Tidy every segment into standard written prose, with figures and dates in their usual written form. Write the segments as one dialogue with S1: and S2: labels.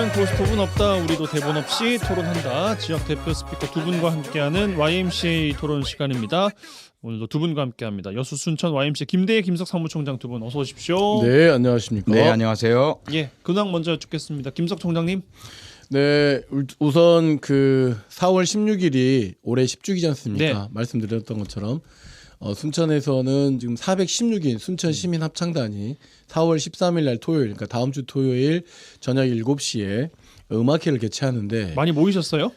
S1: 세상에는 고스톱은 없다. 우리도 대본 없이 토론한다. 지역 대표 스피커 두 분과 함께하는 YMCA 토론 시간입니다. 오늘도 두 분과 함께합니다. 여수 순천 YMCA 김대희 김석 사무총장 두 분 어서 오십시오.
S2: 네, 안녕하십니까.
S3: 네, 안녕하세요.
S1: 예, 근황 먼저 여쭙겠습니다. 김석 총장님.
S2: 네, 우선 그 4월 16일이 올해 10주기지 않습니까?
S1: 네.
S2: 말씀드렸던 것처럼 순천에서는 지금 416인 순천 시민 합창단이 4월 13일 날 토요일, 그러니까 다음 주 토요일 저녁 7시에 음악회를 개최하는데
S1: 많이 모이셨어요?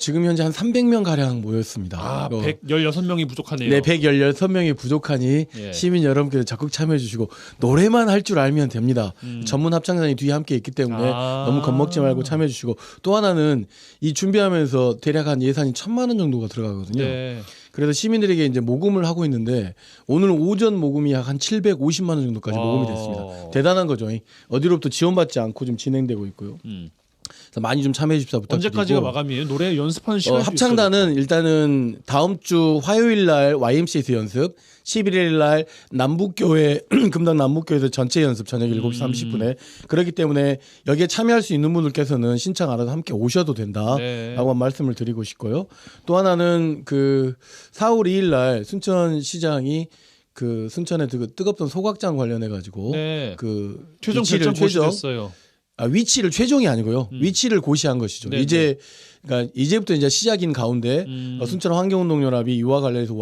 S2: 지금 현재 한 300명 가량 모였습니다.
S1: 아, 116명이 부족하네요.
S2: 네, 116명이 부족하니
S1: 예.
S2: 시민 여러분께서 적극 참여해 주시고 노래만 할 줄 알면 됩니다. 전문 합창단이 뒤에 함께 있기 때문에 너무 겁먹지 말고 참여해 주시고, 또 하나는 이 준비하면서 대략 한 예산이 1,000만 원 정도가 들어가거든요.
S1: 네.
S2: 그래서 시민들에게 이제 모금을 하고 있는데 오늘 오전 모금이 약 한 750만 원 정도까지 모금이 됐습니다. 대단한 거죠. 어디로부터 지원받지 않고 좀 진행되고 있고요. 그래서 많이 좀 참여해 주십사 부탁드리고.
S1: 언제까지가 마감이에요? 노래 연습하는 시간이
S2: 합창단은 일단은 다음 주 화요일 날 YMCA에서 연습, 11일 날 남북교회 금당 남북교회에서 전체 연습 저녁 7시 30분에 그렇기 때문에 여기에 참여할 수 있는 분들께서는 신청 알아서 함께 오셔도 된다라고
S1: 네.
S2: 말씀을 드리고 싶고요. 또 하나는 그 4월 2일 날 순천시장이 그 순천의 그 뜨겁던 소각장 관련해 가지고
S1: 네.
S2: 그
S1: 최종 결정 고시됐어요.
S2: 위치를 최종이 아니고요. 위치를 고시한 것이죠.
S1: 네네.
S2: 그러니까 이제부터 이제 시작인 가운데 순천 환경운동연합이 이와 관련해서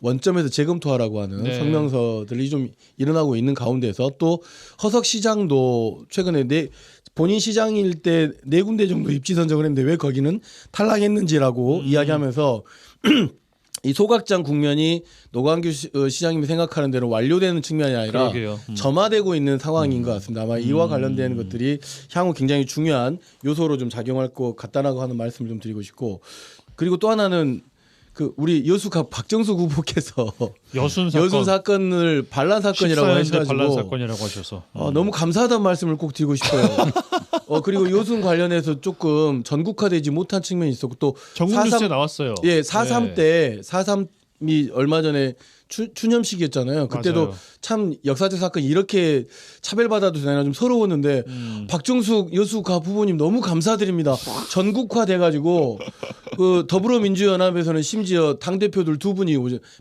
S2: 원점에서 재검토하라고 하는
S1: 네.
S2: 성명서들이 좀 일어나고 있는 가운데서 또 허석 시장도 최근에 본인 시장일 때 4군데 정도 입지 선정을 했는데 왜 거기는 탈락했는지라고 이야기하면서 이 소각장 국면이 노광규 시장님이 생각하는 대로 완료되는 측면이 아니라
S1: 그러게요.
S2: 점화되고 있는 상황인 것 같습니다. 아마 이와 관련된 것들이 향후 굉장히 중요한 요소로 좀 작용할 것 같다라고 하는 말씀을 좀 드리고 싶고, 그리고 또 하나는 그 우리 여수갑 박정수 후보께서
S1: 여순
S2: 사건을 반란 사건이라고
S1: 14년대
S2: 하셔가지고
S1: 반란 사건이라고 하셔서
S2: 너무 감사하다는 말씀을 꼭 드리고 싶어요. 그리고 여순 관련해서 조금 전국화되지 못한 측면이 있었고, 또
S1: 전국 뉴스에 나왔어요.
S2: 예, 4.3
S1: 네.
S2: 때 4.3이 얼마 전에 추념식이었잖아요. 그때도
S1: 맞아요.
S2: 참 역사적 사건이 이렇게 차별받아도 되나 좀 서러웠는데 박정숙 여수갑 후보님 너무 감사드립니다. 전국화 돼가지고 그 더불어민주연합에서는 심지어 당 대표들 두 분이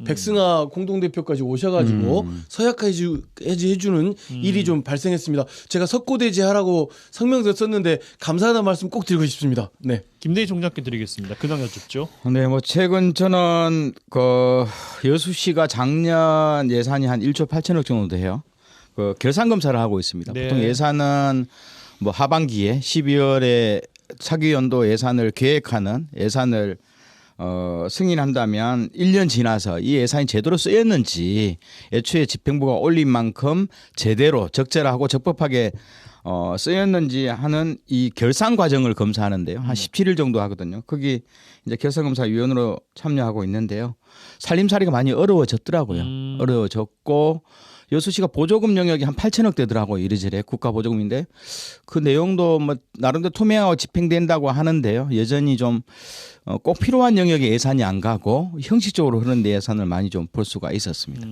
S2: 백승아 공동대표까지 오셔가지고 서약해주는 일이 좀 발생했습니다. 제가 석고대죄하라고 성명서 썼는데 감사하다는 말씀 꼭 드리고 싶습니다. 네.
S1: 김대희 총장께 드리겠습니다. 근황 여쭙죠.
S3: 네, 뭐 최근 저는 그 여수시가 작년 예산이 한 1조 8천억 정도 돼요. 그 결산 검사를 하고 있습니다.
S1: 네.
S3: 보통 예산은 뭐 하반기에 12월에 차기 연도 예산을 계획하는 예산을 승인한다면 1년 지나서 이 예산이 제대로 쓰였는지, 애초에 집행부가 올린 만큼 제대로 적절하고 적법하게 쓰였는지 하는 이 결산 과정을 검사하는데요. 한 17일 정도 하거든요. 거기 이제 결산검사위원으로 참여하고 있는데요. 살림살이가 많이 어려워졌더라고요. 어려워졌고 여수시가 보조금 영역이 한 8천억 되더라고요. 이래저래 국가 보조금인데 그 내용도 뭐 나름대로 투명하고 집행된다고 하는데요. 여전히 좀 꼭 필요한 영역에 예산이 안 가고 형식적으로 흐르는 예산을 많이 좀 볼 수가 있었습니다.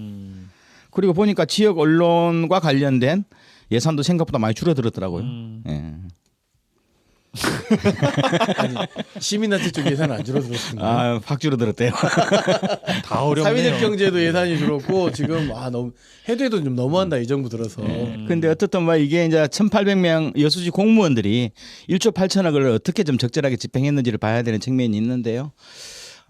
S3: 그리고 보니까 지역 언론과 관련된 예산도 생각보다 많이 줄어들었더라고요. 예.
S2: 아니, 시민단체 쪽 예산은 안 줄어들었습니다.
S3: 확 줄어들었대요.
S1: 다 어렵네요.
S2: 사회적 경제도 예산이 줄었고 지금 너무 해도 좀 너무한다 이 정부 들어서.
S3: 근데 어떻든 뭐 이게 이제 1,800명 여수지 공무원들이 1조 8천억을 어떻게 좀 적절하게 집행했는지를 봐야 되는 측면이 있는데요.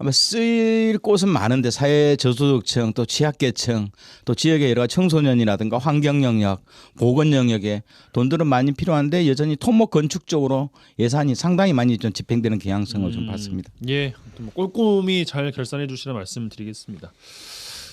S3: 아마 쓰일 곳은 많은데 사회 저소득층, 또 취약계층, 또 지역의 여러 청소년이라든가 환경 영역, 보건 영역에 돈들은 많이 필요한데 여전히 토목 건축 쪽으로 예산이 상당히 많이 좀 집행되는 경향성을 좀 봤습니다.
S1: 예, 뭐 꼼꼼히 잘 결산해 주시라 말씀드리겠습니다.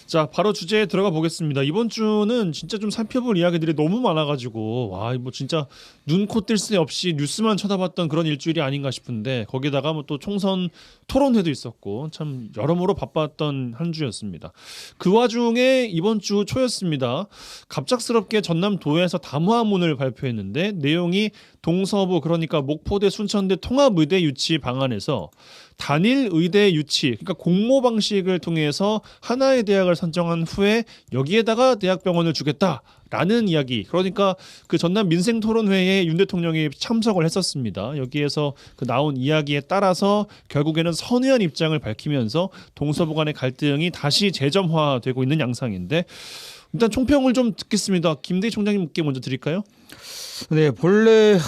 S1: 자, 바로 주제에 들어가 보겠습니다. 이번 주는 진짜 좀 살펴볼 이야기들이 너무 많아가지고 뭐 진짜 눈코 뜰 새 없이 뉴스만 쳐다봤던 그런 일주일이 아닌가 싶은데, 거기다가 뭐 또 총선 토론회도 있었고 참 여러모로 바빴던 한 주였습니다. 그 와중에 이번 주 초였습니다. 갑작스럽게 전남도에서 담화문을 발표했는데 내용이 동서부, 그러니까 목포대 순천대 통합의대 유치 방안에서 단일 의대 유치, 그러니까 공모 방식을 통해서 하나의 대학을 선정한 후에 여기에다가 대학병원을 주겠다라는 이야기. 그러니까 그 전남 민생토론회에 윤 대통령이 참석을 했었습니다. 여기에서 그 나온 이야기에 따라서 결국에는 선의한 입장을 밝히면서 동서부 간의 갈등이 다시 재점화되고 있는 양상인데 일단 총평을 좀 듣겠습니다. 김대희 총장님께 먼저 드릴까요?
S3: 네, 본래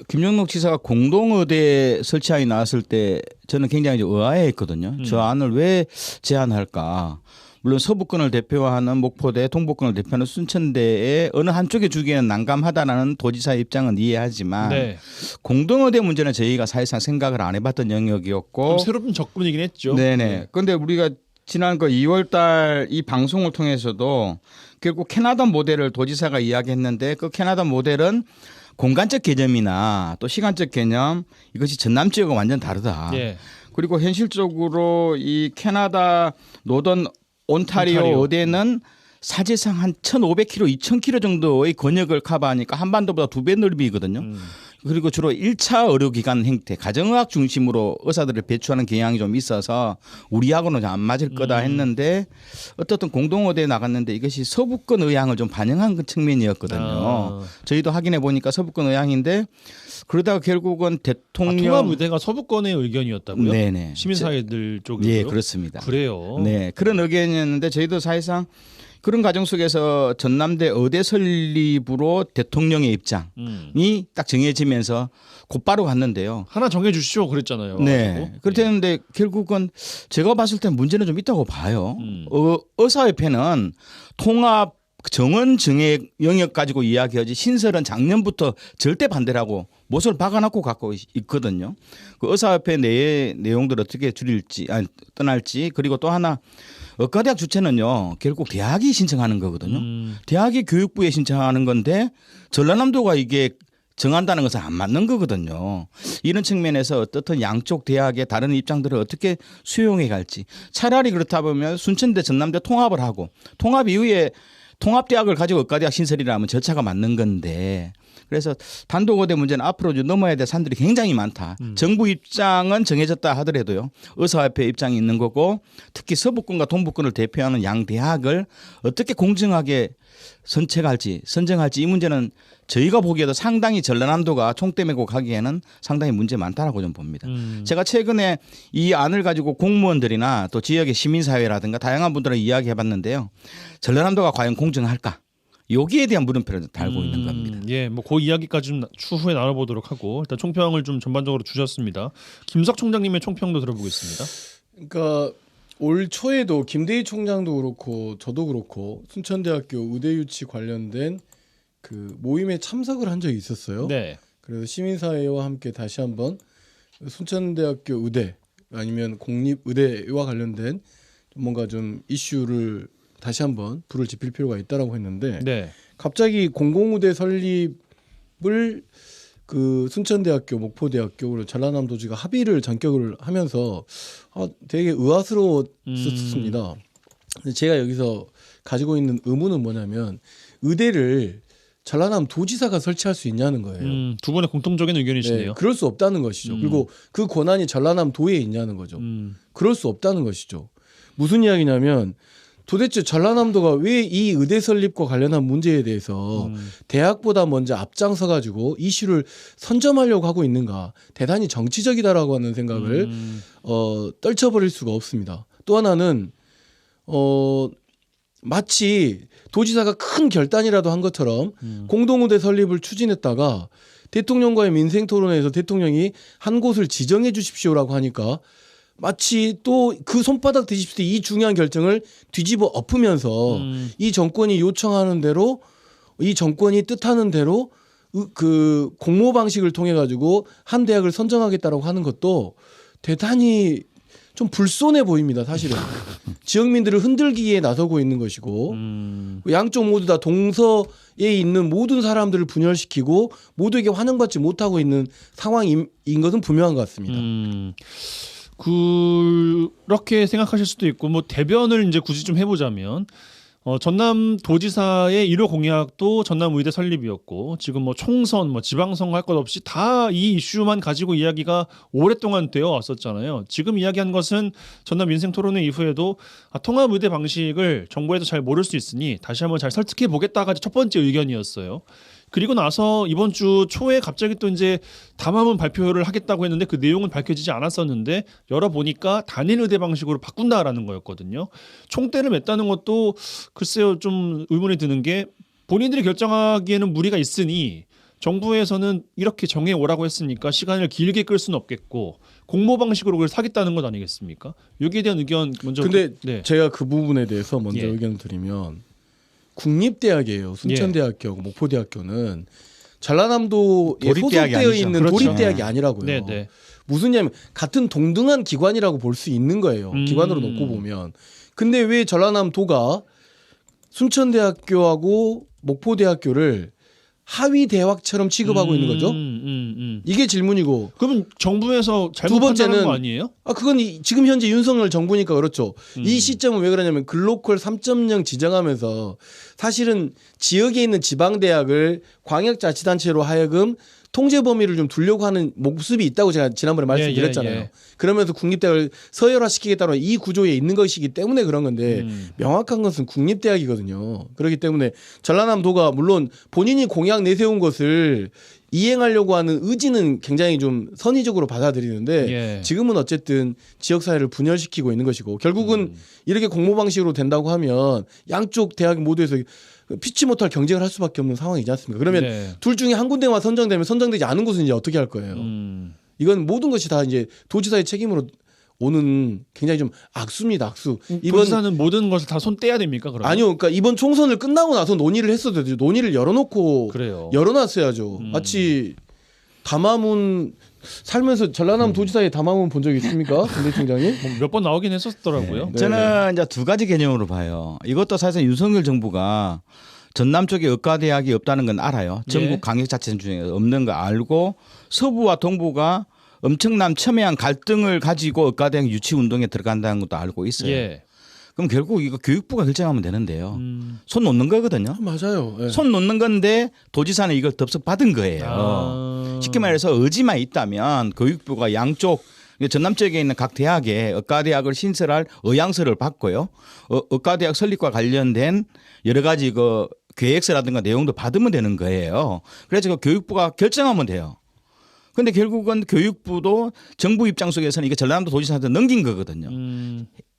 S3: 김영록 지사가 공동의대 설치안이 나왔을 때 저는 굉장히 좀 의아해했거든요. 저 안을 왜 제안할까? 물론 서부권을 대표하는 목포대, 동북권을 대표하는 순천대에 어느 한쪽에 주기에는 난감하다라는 도지사의 입장은 이해하지만
S1: 네.
S3: 공동의대 문제는 저희가 사실상 생각을 안 해봤던 영역이었고
S1: 좀 새로운 접근이긴 했죠.
S3: 네네. 그런데 우리가 지난 그 2월달 이 방송을 통해서도 결국 캐나다 모델을 도지사가 이야기했는데 그 캐나다 모델은 공간적 개념이나 또 시간적 개념 이것이 전남 지역과 완전 다르다.
S1: 예.
S3: 그리고 현실적으로 이 캐나다 노던 온타리오 의대는 사실상 한 1,500km, 2,000km 정도의 권역을 커버하니까 한반도보다 2배 넓이거든요. 그리고 주로 1차 의료기관 행태, 가정의학 중심으로 의사들을 배출하는 경향이 좀 있어서 우리하고는 좀 안 맞을 거다 했는데 어떻든 공동의대에 나갔는데 이것이 서부권 의향을 좀 반영한 그 측면이었거든요. 저희도 확인해 보니까 서부권 의향인데 그러다가 결국은 대통령
S1: 통합의대가 서부권의 의견이었다고요?
S3: 네네.
S1: 시민사회들 쪽이요?
S3: 예, 그렇습니다.
S1: 그래요.
S3: 네, 그런 의견이었는데 저희도 사실상 그런 과정 속에서 전남대 의대 설립으로 대통령의 입장이 딱 정해지면서 곧바로 갔는데요.
S1: 하나 정해주시오 그랬잖아요.
S3: 네. 그렇다는데 결국은 제가 봤을 때 문제는 좀 있다고 봐요. 의사협회는 통합 정원 정액 영역 가지고 이야기하지 신설은 작년부터 절대 반대라고 못을 박아놓고 갖고 있거든요. 그 의사협회 내용들 어떻게 줄일지 떠날지 그리고 또 하나 의과대학 주체는요 결국 대학이 신청하는 거거든요. 대학이 교육부에 신청하는 건데 전라남도가 이게 정한다는 것은 안 맞는 거거든요. 이런 측면에서 어떻든 양쪽 대학의 다른 입장들을 어떻게 수용해 갈지 차라리 그렇다 보면 순천대 전남대 통합을 하고 통합 이후에 통합대학을 가지고 의과대학 신설이라면 절차가 맞는 건데 그래서 단독의대 문제는 앞으로 넘어야 될 산들이 굉장히 많다. 정부 입장은 정해졌다 하더라도요. 의사협회 입장이 있는 거고 특히 서부권과 동북권을 대표하는 양 대학을 어떻게 공정하게 선정할지 이 문제는 저희가 보기에도 상당히 전라남도가 총대 메고 가기에는 상당히 문제 많다라고 좀 봅니다. 제가 최근에 이 안을 가지고 공무원들이나 또 지역의 시민사회라든가 다양한 분들과 이야기해봤는데요. 전라남도가 과연 공정할까? 여기에 대한 물음표를 달고 있는 겁니다.
S1: 예, 뭐 그 이야기까지 좀 추후에 나눠보도록 하고 일단 총평을 좀 전반적으로 주셨습니다. 김석 총장님의 총평도 들어보겠습니다.
S2: 그러니까 올 초에도 김대희 총장도 그렇고 저도 그렇고 순천대학교 의대 유치 관련된 그 모임에 참석을 한 적이 있었어요.
S1: 네.
S2: 그래서 시민사회와 함께 다시 한번 순천대학교 의대 아니면 공립의대와 관련된 뭔가 좀 이슈를 다시 한번 불을 지필 필요가 있다라고 했는데
S1: 네.
S2: 갑자기 공공의대 설립을 그 순천대학교, 목포대학교 그리고 전라남도지가 합의를 전격을 하면서 되게 의아스러웠습니다. 제가 여기서 가지고 있는 의문은 뭐냐면 의대를 전라남 도지사가 설치할 수 있냐는 거예요.
S1: 두 분의 공통적인 의견이시네요.
S2: 네, 그럴 수 없다는 것이죠. 그리고 그 권한이 전라남 도에 있냐는 거죠. 그럴 수 없다는 것이죠. 무슨 이야기냐면 도대체 전라남도가 왜 이 의대 설립과 관련한 문제에 대해서 대학보다 먼저 앞장서 가지고 이슈를 선점하려고 하고 있는가? 대단히 정치적이다라고 하는 생각을 떨쳐버릴 수가 없습니다. 또 하나는 마치 도지사가 큰 결단이라도 한 것처럼 공동의대 설립을 추진했다가 대통령과의 민생토론회에서 대통령이 한 곳을 지정해 주십시오라고 하니까 마치 또 그 손바닥 뒤집을 때 이 중요한 결정을 뒤집어 엎으면서 이 정권이 요청하는 대로 이 정권이 뜻하는 대로 그 공모 방식을 통해 가지고 한 대학을 선정하겠다라고 하는 것도 대단히 좀 불손해 보입니다. 사실은 지역민들을 흔들기에 나서고 있는 것이고 양쪽 모두 다 동서에 있는 모든 사람들을 분열시키고 모두에게 환영받지 못하고 있는 상황인 것은 분명한 것 같습니다.
S1: 그렇게 생각하실 수도 있고 뭐 대변을 이제 굳이 좀 해보자면 전남 도지사의 1호 공약도 전남 의대 설립이었고 지금 뭐 총선, 뭐 지방선거 할 것 없이 다 이 이슈만 가지고 이야기가 오랫동안 되어 왔었잖아요. 지금 이야기한 것은 전남 민생토론회 이후에도 통합 의대 방식을 정부에도 잘 모를 수 있으니 다시 한번 잘 설득해 보겠다가 첫 번째 의견이었어요. 그리고 나서 이번 주 초에 갑자기 또 이제 담화문 발표를 하겠다고 했는데 그 내용은 밝혀지지 않았었는데 열어보니까 단일 의대 방식으로 바꾼다라는 거였거든요. 총대를 맸다는 것도 글쎄요 좀 의문이 드는 게 본인들이 결정하기에는 무리가 있으니 정부에서는 이렇게 정해 오라고 했으니까 시간을 길게 끌 수는 없겠고 공모 방식으로 그걸 사겠다는 것 아니겠습니까? 여기에 대한 의견 먼저.
S2: 근데
S1: 네.
S2: 제가 그 부분에 대해서 먼저
S1: 예.
S2: 의견을 드리면 국립대학이에요. 순천대학교, 목포대학교는 전라남도에
S3: 도립대학이
S2: 소속되어
S3: 아니죠.
S2: 있는
S1: 그렇죠.
S2: 도립대학이 아니라고요.
S1: 네, 네.
S2: 무슨냐면 같은 동등한 기관이라고 볼 수 있는 거예요. 기관으로 놓고 보면. 근데 왜 전라남도가 순천대학교하고 목포대학교를 하위 대학처럼 취급하고 있는 거죠? 이게 질문이고.
S1: 그러면 정부에서 잘못
S2: 두 번째는
S1: 판단한 거 아니에요?
S2: 그건 지금 현재 윤석열 정부니까 그렇죠. 이 시점은 왜 그러냐면 글로컬 3.0 지정하면서 사실은 지역에 있는 지방대학을 광역자치단체로 하여금 통제 범위를 좀 두려고 하는 모습이 있다고 제가 지난번에 말씀드렸잖아요.
S1: 예.
S2: 그러면서 국립대학을 서열화시키겠다는 이 구조에 있는 것이기 때문에 그런 건데 명확한 것은 국립대학이거든요. 그렇기 때문에 전라남도가 물론 본인이 공약 내세운 것을 이행하려고 하는 의지는 굉장히 좀 선의적으로 받아들이는데
S1: 예.
S2: 지금은 어쨌든 지역사회를 분열시키고 있는 것이고 결국은 이렇게 공모 방식으로 된다고 하면 양쪽 대학 모두에서 피치 못할 경쟁을 할 수밖에 없는 상황이지 않습니까? 그러면
S1: 네.
S2: 둘 중에 한 군데만 선정되면 선정되지 않은 곳은 이제 어떻게 할 거예요? 이건 모든 것이 다 이제 도지사의 책임으로 오는 굉장히 좀 악수입니다. 악수.
S1: 도지사는 모든 것을 다 손 떼야 됩니까? 그러면?
S2: 아니요. 그러니까 이번 총선을 끝나고 나서 논의를 했어도 되죠. 논의를 열어놓고
S1: 그래요.
S2: 열어놨어야죠. 마치 담화문 살면서 전라남 도지사의 담화문 본 적 있습니까? 전 대통령이?
S1: 몇 번 나오긴 했었더라고요.
S2: 네.
S3: 저는 이제 두 가지 개념으로 봐요. 이것도 사실상 윤석열 정부가 전남 쪽에 의과대학이 없다는 건 알아요. 전국
S1: 예.
S3: 광역자치단 중에 없는 거 알고 서부와 동부가 엄청난 첨예한 갈등을 가지고 의과대학 유치 운동에 들어간다는 것도 알고 있어요.
S1: 예.
S3: 그럼 결국 이거 교육부가 결정하면 되는데요. 손 놓는 거거든요.
S2: 맞아요. 예.
S3: 손 놓는 건데 도지사는 이걸 덥석 받은 거예요. 쉽게 말해서 의지만 있다면 교육부가 양쪽 전남 쪽에 있는 각 대학에 의과대학을 신설할 의향서를 받고요. 의과대학 설립과 관련된 여러 가지 그 계획서라든가 내용도 받으면 되는 거예요. 그래서 그 교육부가 결정하면 돼요. 근데 결국은 교육부도 정부 입장 속에서는 이게 전라남도 도지사한테 넘긴 거거든요.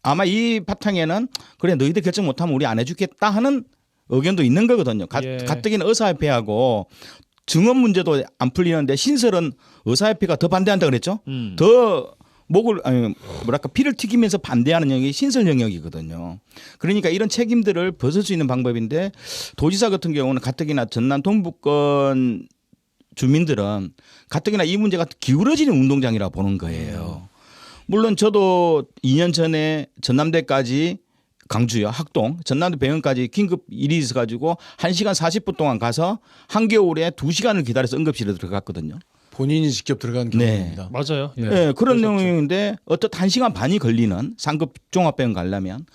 S3: 아마 이 바탕에는 그래 너희들 결정 못하면 우리 안 해주겠다 하는 의견도 있는 거거든요.
S1: 예.
S3: 가뜩이나 의사협회하고 증언 문제도 안 풀리는데 신설은 의사협회가 더 반대한다 그랬죠. 더 목을 피를 튀기면서 반대하는 영역이 신설 영역이거든요. 그러니까 이런 책임들을 벗을 수 있는 방법인데 도지사 같은 경우는 가뜩이나 전남 동부권 주민들은 가뜩이나 이 문제가 기울어지는 운동장이라 보는 거예요. 물론 저도 2년 전에 전남대까지 강주요 학동 전남대 병원까지 긴급 일이 있어가지고 1시간 40분 동안 가서 한겨울에 2시간을 기다려서 응급실에 들어갔거든요.
S2: 본인이 직접 들어간 경우입니다.
S1: 맞아요. 예.
S3: 네, 그런 내용인데 어떻게 1시간 반이 걸리는 상급 종합병원 가려면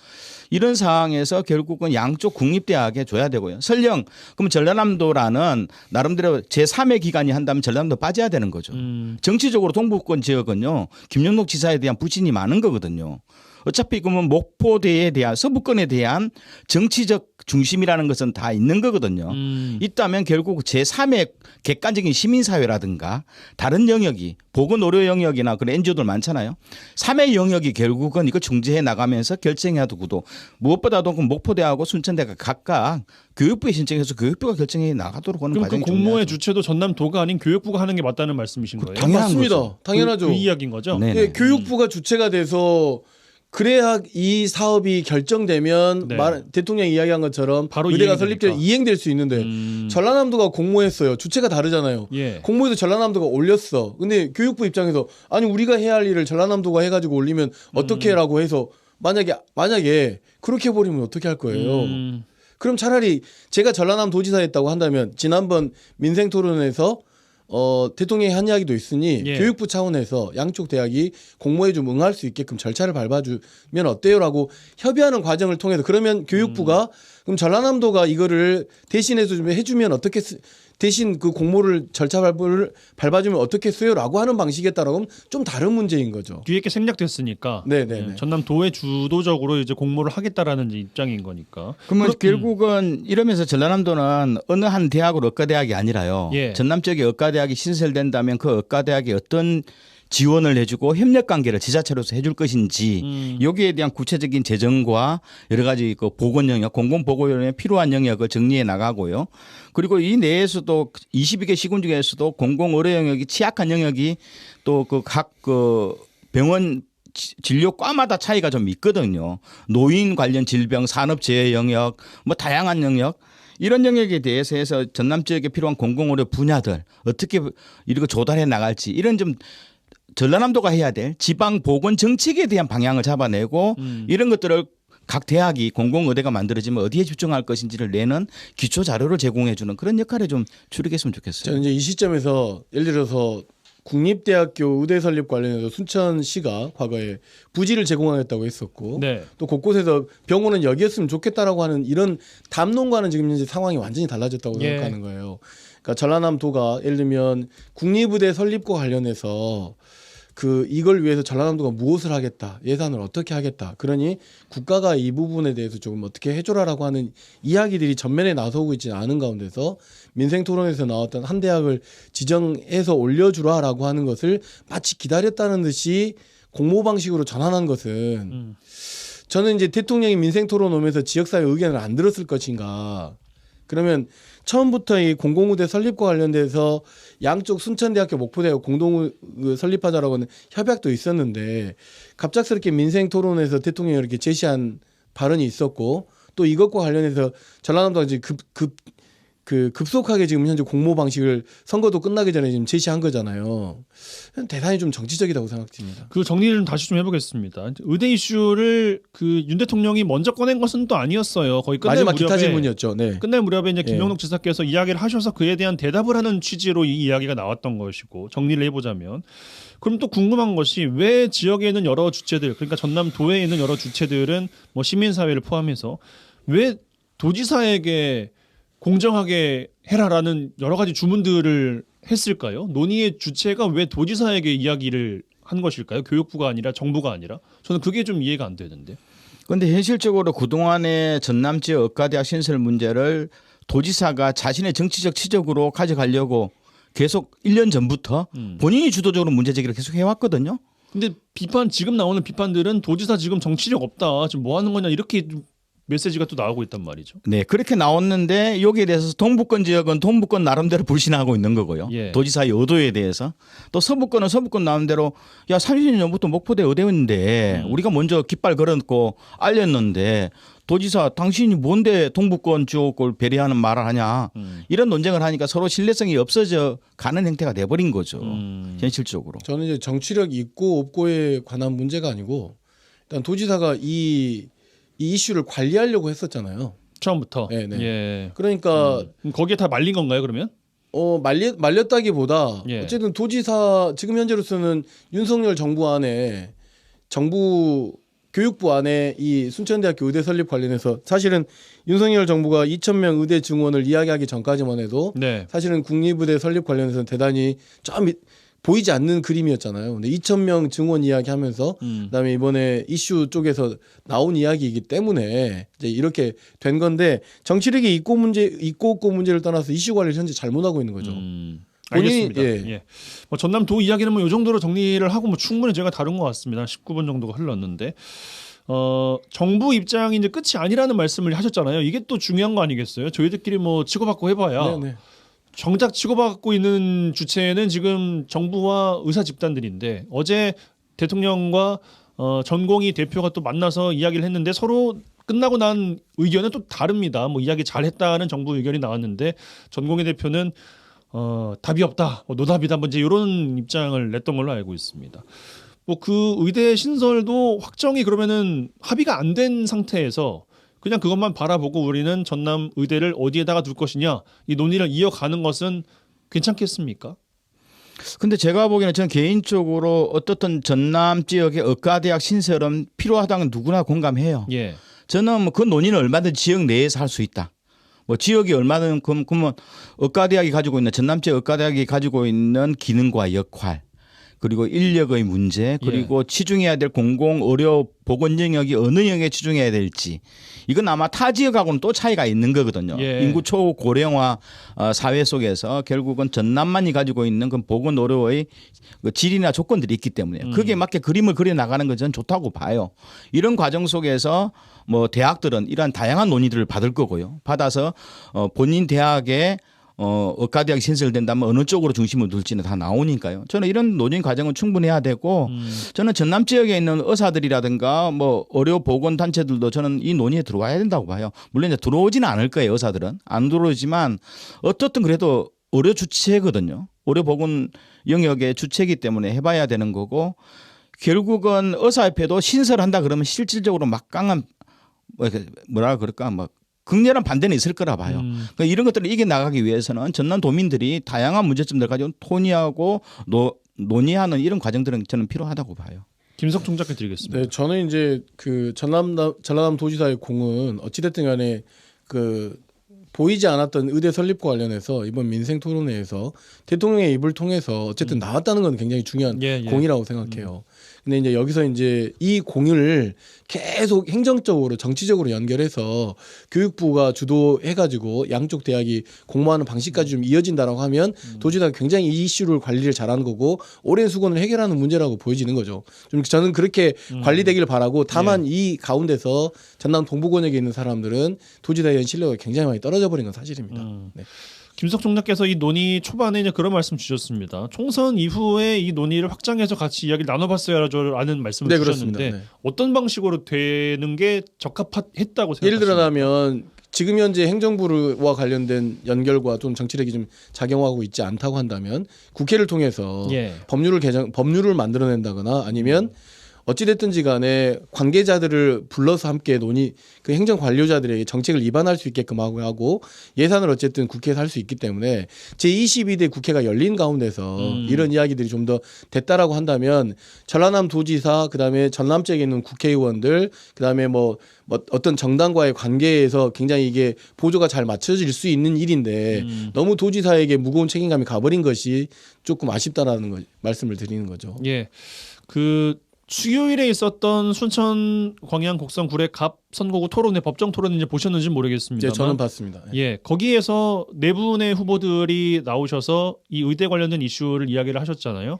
S3: 이런 상황에서 결국은 양쪽 국립대학에 줘야 되고요. 설령 그럼 전라남도라는 나름대로 제3의 기관이 한다면 전라남도 빠져야 되는 거죠. 정치적으로 동부권 지역은요. 김영록 지사에 대한 부진이 많은 거거든요. 어차피 그러면 목포대에 대한 서부권에 대한 정치적 중심이라는 것은 다 있는 거거든요. 있다면 결국 제3의 객관적인 시민사회라든가 다른 영역이 보건의료 영역이나 그런 NGO들 많잖아요. 3의 영역이 결국은 이거 중재해 나가면서 결정해야 되고도 무엇보다도 그 목포대하고 순천대가 각각 교육부에 신청해서 교육부가 결정해 나가도록 하는
S1: 그럼 그
S3: 과정이
S1: 공모의
S3: 중요하죠.
S1: 주체도 전남도가 아닌 교육부가 하는 게 맞다는 말씀이신 거예요?
S3: 당연한
S2: 맞습니다.
S3: 거죠.
S2: 당연하죠.
S1: 그 이야기인 거죠?
S3: 네.
S2: 예, 교육부가 주체가 돼서 그래야 이 사업이 결정되면
S1: 네.
S2: 대통령이 이야기한 것처럼
S1: 바로
S2: 의대가
S1: 이행이
S2: 설립돼
S1: 되니까.
S2: 이행될 수 있는데 전라남도가 공모했어요. 주체가 다르잖아요.
S1: 예.
S2: 공모에서 전라남도가 올렸어. 근데 교육부 입장에서 아니 우리가 해야 할 일을 전라남도가 해가지고 올리면 어떻게라고 해서 만약에 그렇게 해버리면 어떻게 할 거예요. 그럼 차라리 제가 전라남 도지사였다고 한다면 지난번 민생토론에서 대통령이 한 이야기도 있으니
S1: 예.
S2: 교육부 차원에서 양쪽 대학이 공모에 좀 응할 수 있게끔 절차를 밟아주면 어때요라고 협의하는 과정을 통해서 그러면 교육부가 그럼 전라남도가 이거를 대신해서 좀 해주면 어떻게 대신 그 공모를 절차 밟아주면 어떻겠어요라고 하는 방식이었다라고 좀 다른 문제인 거죠.
S1: 뒤에 게 생략됐으니까
S2: 네네네.
S1: 전남도에 주도적으로 이제 공모를 하겠다라는 이제 입장인 거니까.
S3: 그러면 결국은 이러면서 전라남도는 어느 한 대학으로 의과대학이 아니라요.
S1: 예.
S3: 전남 지역에 의과대학이 신설된다면 그 의과대학이 어떤 지원을 해주고 협력 관계를 지자체로서 해줄 것인지 여기에 대한 구체적인 재정과 여러 가지 그 보건 영역, 공공보건에 필요한 영역을 정리해 나가고요. 그리고 이 내에서도 22개 시군 중에서도 공공의료 영역이 취약한 영역이 또 그 각 그 병원 진료과마다 차이가 좀 있거든요. 노인 관련 질병, 산업재해 영역, 뭐 다양한 영역. 이런 영역에 대해서 해서 전남 지역에 필요한 공공의료 분야들 어떻게 이렇게 조달해 나갈지 이런 좀 전라남도가 해야 될 지방 보건 정책에 대한 방향을 잡아내고 이런 것들을 각 대학이 공공의대가 만들어지면 어디에 집중할 것인지를 내는 기초 자료를 제공해 주는 그런 역할을 좀 추리했으면 좋겠어요.
S2: 저는 이제 이 시점에서 예를 들어서 국립대학교 의대 설립 관련해서 순천시가 과거에 부지를 제공하겠다고 했었고
S1: 네.
S2: 또 곳곳에서 병원은 여기였으면 좋겠다라고 하는 이런 담론과는 지금 현재 상황이 완전히 달라졌다고
S1: 예.
S2: 생각하는 거예요. 그러니까 전라남도가 예를 들면 국립의대 설립과 관련해서 이걸 위해서 전라남도가 무엇을 하겠다, 예산을 어떻게 하겠다. 그러니 국가가 이 부분에 대해서 조금 어떻게 해줘라라고 하는 이야기들이 전면에 나서고 있지 않은 가운데서 민생토론에서 나왔던 한 대학을 지정해서 올려주라라고 하는 것을 마치 기다렸다는 듯이 공모 방식으로 전환한 것은 저는 이제 대통령이 민생토론 오면서 지역사회 의견을 안 들었을 것인가. 그러면 처음부터 이 공공의대 설립과 관련돼서 양쪽 순천대학교 목포대학 공동 설립하자라고 하는 협약도 있었는데 갑작스럽게 민생토론에서 대통령이 이렇게 제시한 발언이 있었고 또 이것과 관련해서 전라남도가 이제 급속하게 지금 현재 공모 방식을 선거도 끝나기 전에 지금 제시한 거잖아요. 대단히 좀 정치적이라고 생각됩니다.
S1: 그 정리를 좀 다시 좀 해보겠습니다. 의대 이슈를 그 윤 대통령이 먼저 꺼낸 것은 또 아니었어요. 거의 끝날
S2: 마지막
S1: 무렵에
S2: 기타 질문이었죠. 네.
S1: 끝날 무렵에 이제
S2: 예.
S1: 김영록 지사께서 이야기를 하셔서 그에 대한 대답을 하는 취지로 이 이야기가 나왔던 것이고 정리를 해보자면 그럼 또 궁금한 것이 왜 지역에 있는 여러 주체들 그러니까 전남도에 있는 여러 주체들은 뭐 시민사회를 포함해서 왜 도지사에게 공정하게 해라라는 여러 가지 주문들을 했을까요? 논의의 주체가 왜 도지사에게 이야기를 한 것일까요? 교육부가 아니라 정부가 아니라 저는 그게 좀 이해가 안 되는데.
S3: 그런데 현실적으로 그동안의 전남 지역 의과대학 신설 문제를 도지사가 자신의 정치적 치적으로 가져가려고 계속 1년 전부터 본인이 주도적으로 문제 제기를 계속 해왔거든요.
S1: 근데 지금 나오는 비판들은 도지사 지금 정치력 없다. 지금 뭐 하는 거냐 이렇게 메시지가 또 나오고 있단 말이죠.
S3: 네, 그렇게 나왔는데 여기에 대해서 동북권 지역은 동북권 나름대로 불신하고 있는 거고요.
S1: 예.
S3: 도지사의 의도에 대해서. 또 서북권은 서북권 나름대로 야 30년 전부터 목포대 의대였는데 우리가 먼저 깃발 걸었고 알렸는데 도지사 당신이 뭔데 동북권 지역을 배려하는 말을 하냐. 이런 논쟁을 하니까 서로 신뢰성이 없어져 가는 행태가 돼버린 거죠. 현실적으로.
S2: 저는 이제 정치력 있고 없고에 관한 문제가 아니고 일단 도지사가 이 이슈를 관리하려고 했었잖아요.
S1: 처음부터.
S2: 네네.
S1: 예.
S2: 그러니까
S1: 거기에 다 말린 건가요, 그러면?
S2: 말렸다기보다
S1: 예.
S2: 어쨌든 도지사 지금 현재로서는 윤석열 정부 안에 정부 교육부 안에 이 순천대학교 의대 설립 관련해서 사실은 윤석열 정부가 2,000명 의대 증원을 이야기하기 전까지만 해도
S1: 네.
S2: 사실은 국립의대 설립 관련해서는 대단히 좀 보이지 않는 그림이었잖아요. 근데 2,000명 증원 이야기하면서 그다음에 이번에 이슈 쪽에서 나온 이야기이기 때문에 이제 이렇게 된 건데 정치력이 있고 없고 문제를 떠나서 이슈 관리를 현재 잘못하고 있는 거죠.
S1: 알겠습니다.
S2: 본인이-
S1: 예. 뭐 전남도 이야기는 뭐 이 정도로 정리를 하고 뭐 충분히 제가 다룬 것 같습니다. 19분 정도가 흘렀는데 정부 입장이 이제 끝이 아니라는 말씀을 하셨잖아요. 이게 또 중요한 거 아니겠어요? 저희들끼리 뭐 치고받고 해봐야
S2: 네네.
S1: 정작 치고받고 있는 주체는 지금 정부와 의사 집단들인데 어제 대통령과 전공의 대표가 또 만나서 이야기를 했는데 서로 끝나고 난 의견은 또 다릅니다. 뭐 이야기 잘했다는 정부 의견이 나왔는데 전공의 대표는 답이 없다, 노답이다, 뭐 이제 이런 입장을 냈던 걸로 알고 있습니다. 뭐 그 의대 신설도 확정이 그러면은 합의가 안 된 상태에서 그냥 그것만 바라보고 우리는 전남 의대를 어디에다가 둘 것이냐 이 논의를 이어가는 것은 괜찮겠습니까?
S3: 근데 제가 보기에는 저는 개인적으로 어떻든 전남 지역의 의과대학 신설은 필요하다는 누구나 공감해요.
S1: 예.
S3: 저는 뭐 그 논의는 얼마든지 지역 내에서 할 수 있다. 뭐 지역이 얼마든 그러면 의과대학이 가지고 있는 전남 지역 의과대학이 가지고 있는 기능과 역할 그리고 인력의 문제 그리고 치중해야 될 공공 의료 보건 영역이 어느 영역에 치중해야 될지 이건 아마 타 지역하고는 또 차이가 있는 거거든요.
S1: 예.
S3: 인구 초고령화 사회 속에서 결국은 전남만이 가지고 있는 그 보건 의료의 그 질이나 조건들이 있기 때문에 거기에 맞게 그림을 그려 나가는 건 저는 좋다고 봐요. 이런 과정 속에서 뭐 대학들은 이러한 다양한 논의들을 받을 거고요. 받아서 본인 대학에 의과대학이 신설된다면 어느 쪽으로 중심을 둘지는 다 나오니까요. 저는 이런 논의 과정은 충분히 해야 되고 저는 전남 지역에 있는 의사들이라든가 뭐 의료보건단체들도 저는 이 논의에 들어와야 된다고 봐요. 물론 이제 들어오지는 않을 거예요. 의사들은. 안 들어오지만 어떻든 그래도 의료 주체거든요. 의료보건 영역의 주체이기 때문에 해봐야 되는 거고 결국은 의사협회도 신설한다 그러면 실질적으로 막강한 뭐라 그럴까 막 극렬한 반대는 있을 거라 봐요. 그러니까 이런 것들을 이겨 나가기 위해서는 전남 도민들이 다양한 문제점들 가지고 토의하고 논의하는 이런 과정들은 저는 필요하다고 봐요.
S1: 김석 총장께 드리겠습니다.
S2: 네, 저는 이제 그 전남 도지사의 공은 어찌됐든 간에 그 보이지 않았던 의대 설립과 관련해서 이번 민생 토론회에서 대통령의 입을 통해서 어쨌든 나왔다는 건 굉장히 중요한 공이라고 생각해요. 근데 이제 여기서 이제 이 공을 계속 행정적으로 정치적으로 연결해서 교육부가 주도해가지고 양쪽 대학이 공모하는 방식까지 좀 이어진다라고 하면 도지사가 굉장히 이 이슈를 관리를 잘하는 거고 오랜 수건을 해결하는 문제라고 보여지는 거죠. 좀 저는 그렇게 관리되기를 바라고 다만 이 가운데서 전남 동부권역에 있는 사람들은 도지사의 신뢰가 굉장히 많이 떨어져 버린 건 사실입니다. 네.
S1: 김석 총장께서 이 논의 초반에 이제 그런 말씀 주셨습니다. 총선 이후에 이 논의를 확장해서 같이 이야기를 나눠봤어야라는 말씀을 주셨는데
S2: 네.
S1: 어떤 방식으로 되는 게 적합했다고 생각하십니까?
S2: 예를 들어라면 지금 현재 행정부와 관련된 연결과 또는 정치력이 좀 작용하고 있지 않다고 한다면 국회를 통해서 법률을 만들어낸다거나 아니면 어찌됐든지 간에 관계자들을 불러서 함께 그 행정 관료자들에게 정책을 입안할 수 있게끔 하고 예산을 어쨌든 국회에서 할 수 있기 때문에 제22대 국회가 열린 가운데서 이런 이야기들이 좀 더 됐다라고 한다면 전라남 도지사 그다음에 전남 지역에 있는 국회의원들 그다음에 뭐 어떤 정당과의 관계에서 굉장히 이게 보조가 잘 맞춰질 수 있는 일인데 너무 도지사에게 무거운 책임감이 가버린 것이 조금 아쉽다라는 말씀을 드리는 거죠.
S1: 예. 수요일에 있었던 순천 광양 곡성 구례 갑 선거구 토론회 법정 토론 이제 보셨는지 모르겠습니다.
S2: 네, 저는 봤습니다.
S1: 예, 거기에서 네 분의 후보들이 나오셔서 이 의대 관련된 이슈를 이야기를 하셨잖아요.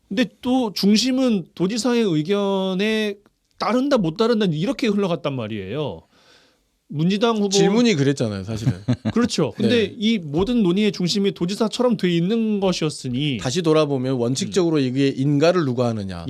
S1: 근데 또 중심은 도지사의 의견에 따른다 못 따른다 이렇게 흘러갔단 말이에요. 문지당 후보
S2: 질문이 그랬잖아요, 사실은.
S1: 그렇죠. 근데 이 모든 논의의 중심이 도지사처럼 돼 있는 것이었으니
S2: 다시 돌아보면 원칙적으로 이게 인가를 누가 하느냐,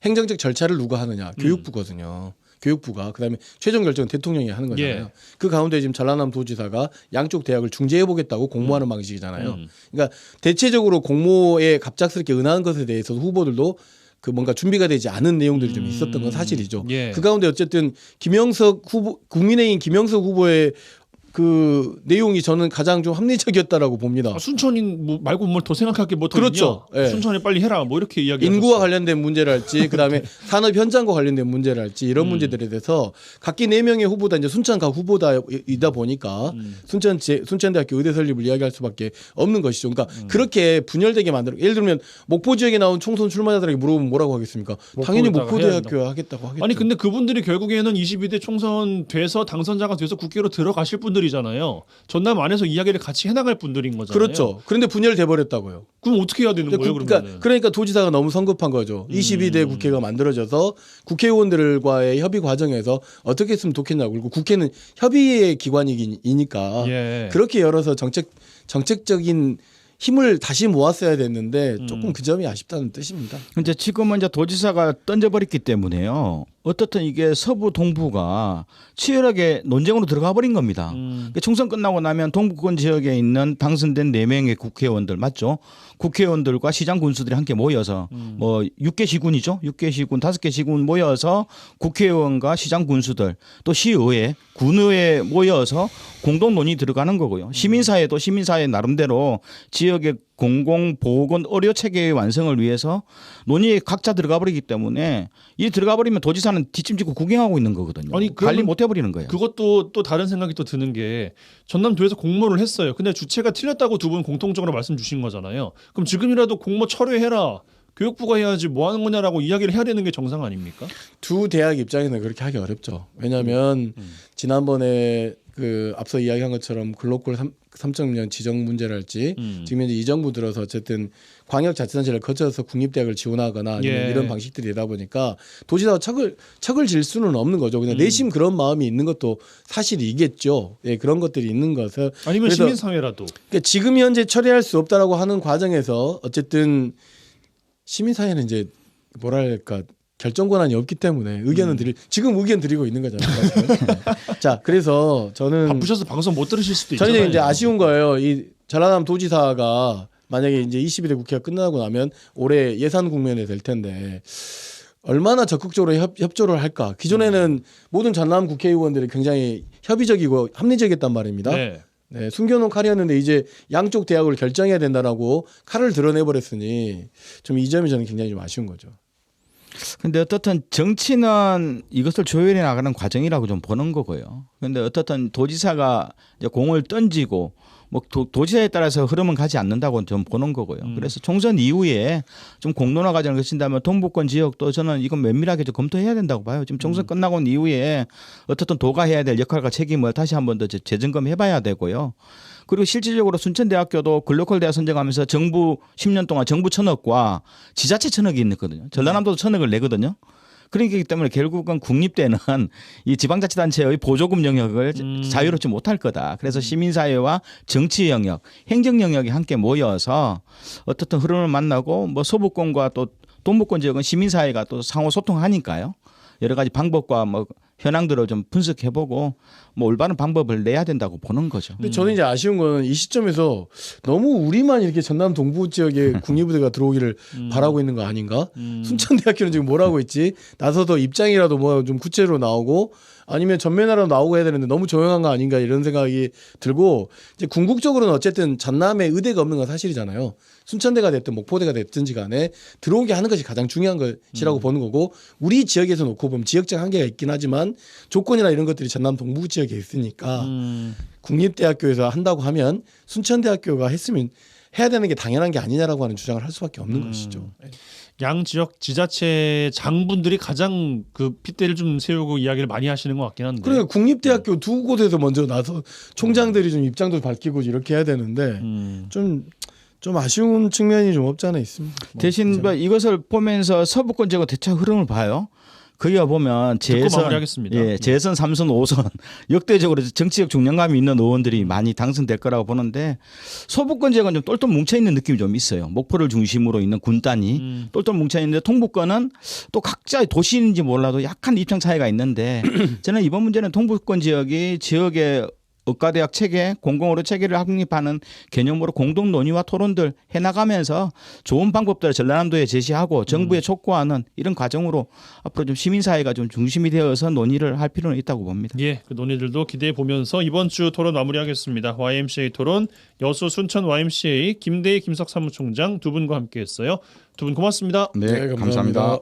S2: 행정적 절차를 누가 하느냐, 교육부거든요. 교육부가 그다음에 최종 결정은 대통령이 하는 거잖아요. 그 가운데 지금 전라남 도지사가 양쪽 대학을 중재해 보겠다고 공모하는 방식이잖아요. 그러니까 대체적으로 공모에 갑작스럽게 응하는 것에 대해서 후보들도 그 뭔가 준비가 되지 않은 내용들이 좀 있었던 건 사실이죠. 그 가운데 어쨌든 국민의힘 김영석 후보의 그 내용이 저는 가장 좀 합리적이었다라고 봅니다.
S1: 순천인 뭐 말고 뭘 더 생각할 게 뭐 더
S2: 그렇죠.
S1: 있냐? 순천에 빨리 해라. 뭐 이렇게 이야기.
S2: 인구와 관련된 문제랄지, 그다음에 산업 현장과 관련된 문제랄지 이런 문제들에 대해서 각기 4명의 후보다 이제 순천각 후보다이다 보니까 순천대학교 의대 설립을 이야기할 수밖에 없는 것이죠. 그러니까 그렇게 분열되게 만들어. 예를 들면 목포 지역에 나온 총선 출마자들에게 물어보면 뭐라고 하겠습니까? 당연히 목포대학교 하겠다고 하겠죠.
S1: 아니 근데 그분들이 결국에는 22대 총선 돼서 당선자가 돼서 국회로 들어가실 분들이잖아요. 전남 안에서 이야기를 같이 해나갈 분들인 거잖아요.
S2: 그렇죠. 그런데 분열돼 버렸다고요.
S1: 그럼 어떻게 해야 되는 거예요?
S2: 그러니까 도지사가 너무 성급한 거죠. 22대 국회가 만들어져서 국회의원들과의 협의 과정에서 어떻게 했으면 좋겠냐고. 그리고 국회는 협의의 기관이니까 그렇게 열어서 정책적인 힘을 다시 모았어야 됐는데 조금 그 점이 아쉽다는 뜻입니다.
S3: 이제 지금은 이제 도지사가 던져버렸기 때문에요. 어떻든 이게 서부 동부가 치열하게 논쟁으로 들어가 버린 겁니다. 그러니까 총선 끝나고 나면 동부권 지역에 있는 당선된 4명의 국회의원들 맞죠? 국회의원들과 시장 군수들이 함께 모여서 뭐 6개 시군이죠. 6개 시군, 5개 시군 모여서 국회의원과 시장 군수들 또 시의회, 군의회 모여서 공동 논의 들어가는 거고요. 시민사회도 시민사회 나름대로 지역의 공공보건 의료 체계의 완성을 위해서 논의에 각자 들어가 버리기 때문에 이 들어가 버리면 도지사는 뒷짐지고 구경하고 있는 거거든요.
S1: 아니,
S3: 관리
S1: 그러면
S3: 못 해버리는 거예요.
S1: 그것도 또 다른 생각이 또 드는 게 전남도에서 공모를 했어요. 근데 주체가 틀렸다고 두 분 공통적으로 말씀 주신 거잖아요. 그럼 지금이라도 공모 철회해라. 교육부가 해야지 뭐 하는 거냐라고 이야기를 해야 되는 게 정상 아닙니까?
S2: 두 대학 입장에서는 그렇게 하기 어렵죠. 왜냐하면 지난번에 그 앞서 이야기한 것처럼 글로벌 3.0 지정 문제랄지 지금 현재 이 정부 들어서 어쨌든 광역자치단체를 거쳐서 국립대학을 지원하거나 아니면
S1: 예.
S2: 이런 방식들이 되다 보니까 도지사가 척을 질 수는 없는 거죠. 그냥 내심 그런 마음이 있는 것도 사실이겠죠. 예, 그런 것들이 있는 것을
S1: 아니면
S2: 그래서
S1: 시민사회라도.
S2: 그러니까 지금 현재 처리할 수 없다라고 하는 과정에서 어쨌든 시민사회는 이제 뭐랄까 결정 권한이 없기 때문에 의견은 지금 의견 드리고 있는 거잖아요. 자, 그래서 저는
S1: 바쁘셔서 방송 못 들으실 수도
S2: 저는
S1: 있잖아요.
S2: 이제 아쉬운 거예요. 이 전라남 도지사가 만약에 이제 22대 국회가 끝나고 나면 올해 예산 국면에 될 텐데 얼마나 적극적으로 협조를 할까? 기존에는 모든 전남 국회의원들이 굉장히 협의적이고 합리적이었단 말입니다.
S1: 네.
S2: 네, 숨겨놓은 칼이었는데 이제 양쪽 대학을 결정해야 된다라고 칼을 드러내버렸으니 좀 이 점이 저는 굉장히 좀 아쉬운 거죠.
S3: 근데 어떻든 정치는 이것을 조율해 나가는 과정이라고 좀 보는 거고요. 근데 어떻든 도지사가 이제 공을 던지고 뭐 도지사에 따라서 흐름은 가지 않는다고 좀 보는 거고요. 그래서 총선 이후에 좀 공론화 과정을 거친다면 동북권 지역도 저는 이건 면밀하게 좀 검토해야 된다고 봐요. 지금 총선 끝나고 온 이후에 어떻든 도가 해야 될 역할과 책임을 다시 한번 더 재점검해 봐야 되고요. 그리고 실질적으로 순천대학교도 글로컬 대학 선정하면서 정부 10년 동안 정부 천억과 지자체 천억이 있거든요. 전라남도도 천억을 내거든요. 그렇기 때문에 결국은 국립대는 이 지방자치단체의 보조금 영역을 자유롭지 못할 거다. 그래서 시민사회와 정치 영역, 행정 영역이 함께 모여서 어떻든 흐름을 만나고 뭐 소부권과 또 동부권 지역은 시민사회가 또 상호 소통하니까요. 여러 가지 방법과 뭐 현황들을 좀 분석해보고 뭐 올바른 방법을 내야 된다고 보는 거죠.
S2: 근데 저는 이제 아쉬운 거는 이 시점에서 너무 우리만 이렇게 전남 동부 지역에 국립부대가 들어오기를 바라고 있는 거 아닌가? 순천대학교는 지금 뭐라고 있지? 나서서 입장이라도 뭐 좀 구체로 나오고 아니면 전면화로 나오고 해야 되는데 너무 조용한 거 아닌가 이런 생각이 들고 이제 궁극적으로는 어쨌든 전남에 의대가 없는 건 사실이잖아요. 순천대가 됐든 목포대가 됐든지 간에 들어오게 하는 것이 가장 중요한 것이라고 보는 거고 우리 지역에서 놓고 보면 지역적 한계가 있긴 하지만 조건이나 이런 것들이 전남 동부 지역에 있으니까 국립대학교에서 한다고 하면 순천대학교가 했으면 해야 되는 게 당연한 게 아니냐라고 하는 주장을 할 수밖에 없는 것이죠.
S1: 양 지역 지자체 장분들이 가장 그 핏대를 좀 세우고 이야기를 많이 하시는 것 같긴 한데.
S2: 그러니까 국립대학교 두 곳에서 먼저 나서 총장들이 좀 입장도 밝히고 이렇게 해야 되는데 좀 아쉬운 측면이 좀 없지 않아 있습니다.
S3: 대신 뭐 이것을 보면서 서부권 지역 대차 흐름을 봐요. 거기가 보면
S1: 마무리하겠습니다.
S3: 재선 3선 5선 역대적으로 정치적 중량감이 있는 의원들이 많이 당선될 거라고 보는데 서부권 지역은 좀 똘똘 뭉쳐 있는 느낌이 좀 있어요. 목포를 중심으로 있는 군단이 똘똘 뭉쳐 있는데 동북권은 또 각자의 도시인지 몰라도 약간 입장 차이가 있는데 저는 이번 문제는 동북권 지역이 지역의 의과대학 체계, 공공의료 체계를 확립하는 개념으로 공동 논의와 토론들 해나가면서 좋은 방법들을 전라남도에 제시하고 정부에 촉구하는 이런 과정으로 앞으로 좀 시민사회가 좀 중심이 되어서 논의를 할 필요는 있다고 봅니다.
S1: 예, 그 논의들도 기대해 보면서 이번 주 토론 마무리하겠습니다. YMCA 토론 여수 순천 YMCA 김대희 김석 사무총장 두 분과 함께했어요. 두 분 고맙습니다.
S3: 네, 감사합니다.